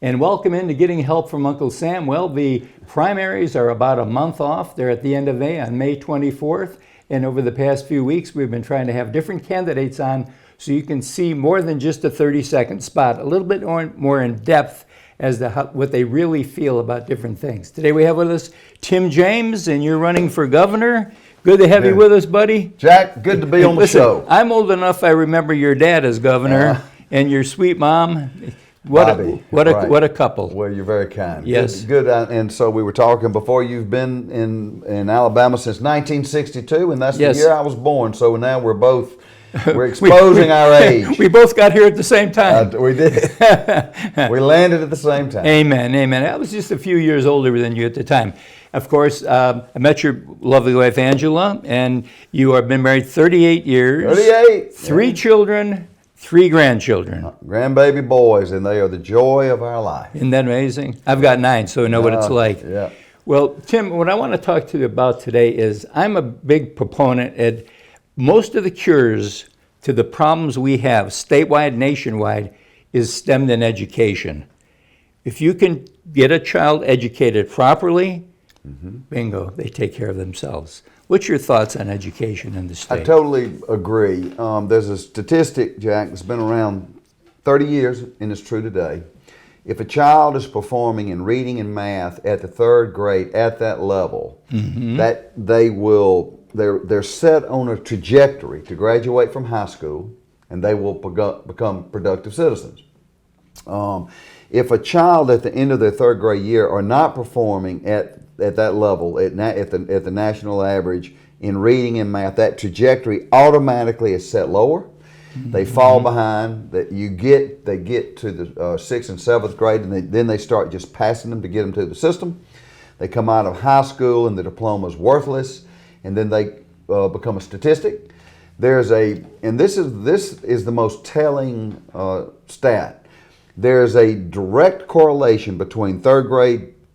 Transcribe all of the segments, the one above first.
And welcome into Getting Help from Uncle Sam. Well, the primaries are about a month off. They're at the end of May, on May 24th. And over the past few weeks, we've been trying to have different candidates on so you can see more than just a 30-second spot, a little bit more in depth as to what they really feel about different things. Today we have with us Tim James, and you're running for governor. Good to have you with us, buddy. Jack, good to be on the show. I'm old enough, I remember your dad as governor and your sweet mom. What a couple. Well, you're very kind. Yes. Good. And so we were talking before, you've been in Alabama since 1962, and that's the year I was born. So now we're exposing our age. We both got here at the same time. We did. We landed at the same time. Amen, amen. I was just a few years older than you at the time. Of course, I met your lovely wife, Angela, and you have been married 38 years. 38. 3 children. 3 grandchildren. Grandbaby boys, and they are the joy of our life. Isn't that amazing? I've got 9, so I know what it's like. Yeah. Well, Tim, what I want to talk to you about today is I'm a big proponent at most of the cures to the problems we have statewide, nationwide, is stemmed in education. If you can get a child educated properly, bingo, they take care of themselves. What's your thoughts on education in the state? I totally agree. There's a statistic, Jack, that's been around 30 years and it's true today. If a child is performing in reading and math at the 3rd grade at that level, that they're set on a trajectory to graduate from high school, and they will become productive citizens. If a child at the end of their 3rd grade year are not performing at that level, at the national average in reading and math, that trajectory automatically is set lower. They fall behind. They get to the 6th and 7th grade, and then they start just passing them to get them to the system. They come out of high school, and the diploma is worthless, and then they become a statistic. And this is the most telling stat. There's a direct correlation between 3rd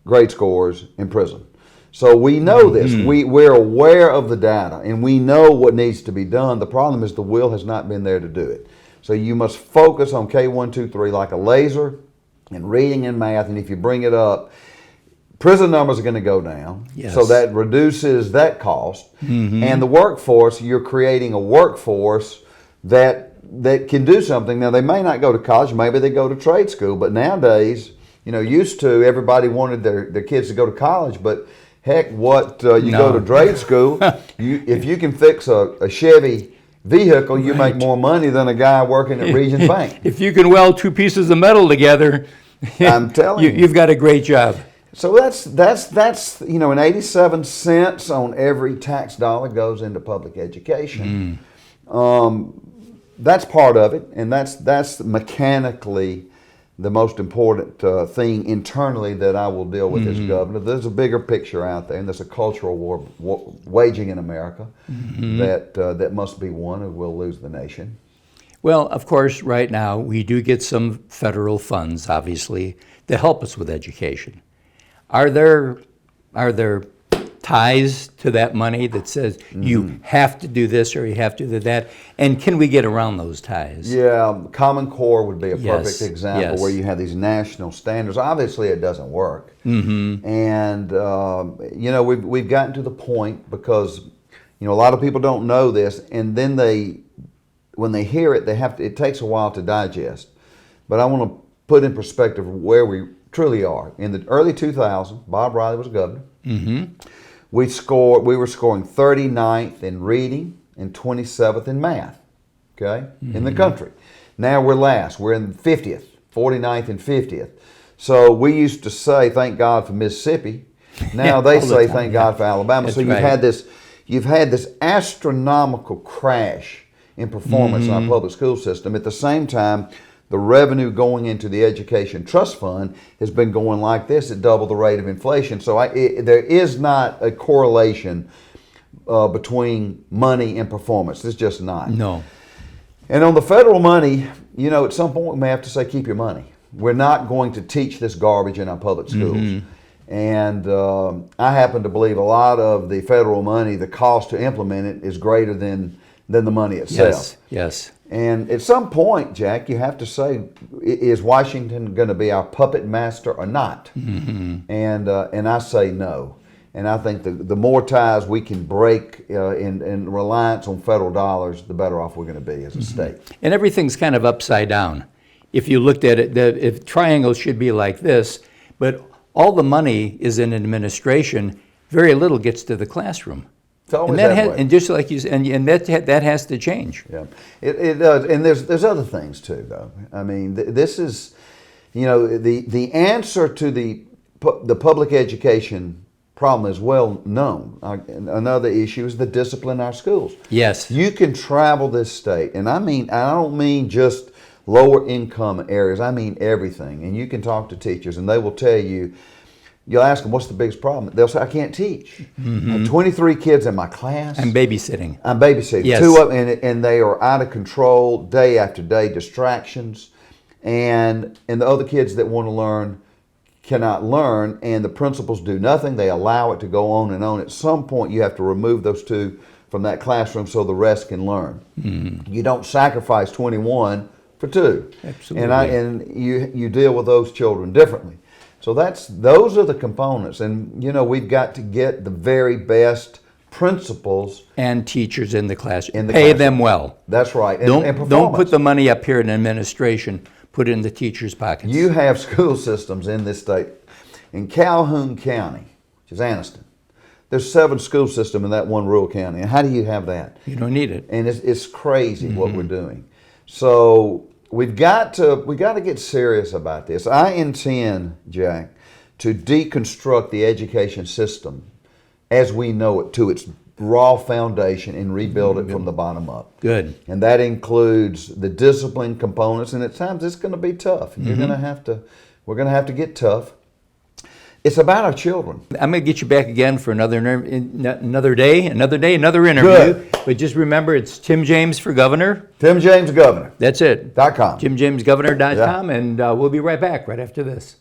grade scores and prison. So we know this. We're aware of the data, and we know what needs to be done. The problem is the will has not been there to do it. So you must focus on K1, 2, 3 like a laser in reading and math, and if you bring it up, prison numbers are going to go down. Yes. So that reduces that cost. And the workforce, you're creating a workforce that can do something. Now, they may not go to college, maybe they go to trade school, but nowadays, used to, everybody wanted their kids to go to college, but heck, you go to trade school, if you can fix a Chevy vehicle, you make more money than a guy working at Regions Bank. If you can weld 2 pieces of metal together, I'm telling you, you've got a great job. So that's and 87 cents on every tax dollar goes into public education. That's part of it, and that's mechanically the most important thing internally that I will deal with as governor. There's a bigger picture out there, and there's a cultural war waging in America that must be won, or we'll lose the nation. Well, of course, right now we do get some federal funds, obviously, to help us with education. Are there ties to that money that says you have to do this or you have to do that? And can we get around those ties? Yeah, Common Core would be a perfect example where you have these national standards. Obviously, it doesn't work. And, we've gotten to the point because, a lot of people don't know this, and then when they hear it, it takes a while to digest. But I want to put in perspective where we truly are. In the early 2000s, Bob Riley was governor. We were scoring 39th in reading and 27th in math, in the country. Now we're last. We're in 50th, 49th and 50th. So we used to say, thank God for Mississippi. Now they say, thank God for Alabama. That's so you've had this astronomical crash in performance in our public school system. At the same time, the revenue going into the Education Trust Fund has been going like this at double the rate of inflation. So there is not a correlation between money and performance. There's just not. No. And on the federal money, at some point we may have to say, keep your money. We're not going to teach this garbage in our public schools. And I happen to believe a lot of the federal money, the cost to implement it is greater than the money itself. Yes. And at some point, Jack, you have to say, is Washington going to be our puppet master or not? And I say no. And I think the more ties we can break in reliance on federal dollars, the better off we're going to be as a state. And everything's kind of upside down. If you looked at it, if triangles should be like this, but all the money is in administration, very little gets to the classroom. It's always And that way. and just like you said, and that has to change. Yeah, it does, and there's other things too, though. I mean, this is, the answer to the public education problem is well known. Another issue is the discipline in our schools. Yes. You can travel this state, and I don't mean just lower income areas. I mean everything. And you can talk to teachers, and they will tell you. You'll ask them, what's the biggest problem? They'll say, I can't teach. I have 23 kids in my class. I'm babysitting. I'm babysitting. Yes. Two of them, and they are out of control day after day, distractions. And the other kids that want to learn cannot learn, and the principals do nothing. They allow it to go on and on. At some point, you have to remove those two from that classroom so the rest can learn. You don't sacrifice 21 for two. Absolutely. And you deal with those children differently. So those are the components, and we've got to get the very best principals And teachers in the classroom. In the Pay classroom. them well. That's right. And Don't performance. put the money up here in administration. Put it in the teachers' pockets. You have school systems in this state. In Calhoun County, which is Anniston, there's 7 school systems in that one rural county. And how do you have that? You don't need it. And it's crazy what we're doing. So we've got to get serious about this. I intend, Jack, to deconstruct the education system as we know it to its raw foundation and rebuild it from the bottom up. Good. And that includes the discipline components, and at times it's going to be tough. We're going to have to get tough. It's about our children. I'm going to get you back again for another day, another interview. Good. But just remember, it's Tim James for governor. Tim James Governor. That's it. .com. TimJamesGovernor.com, and we'll be right back right after this.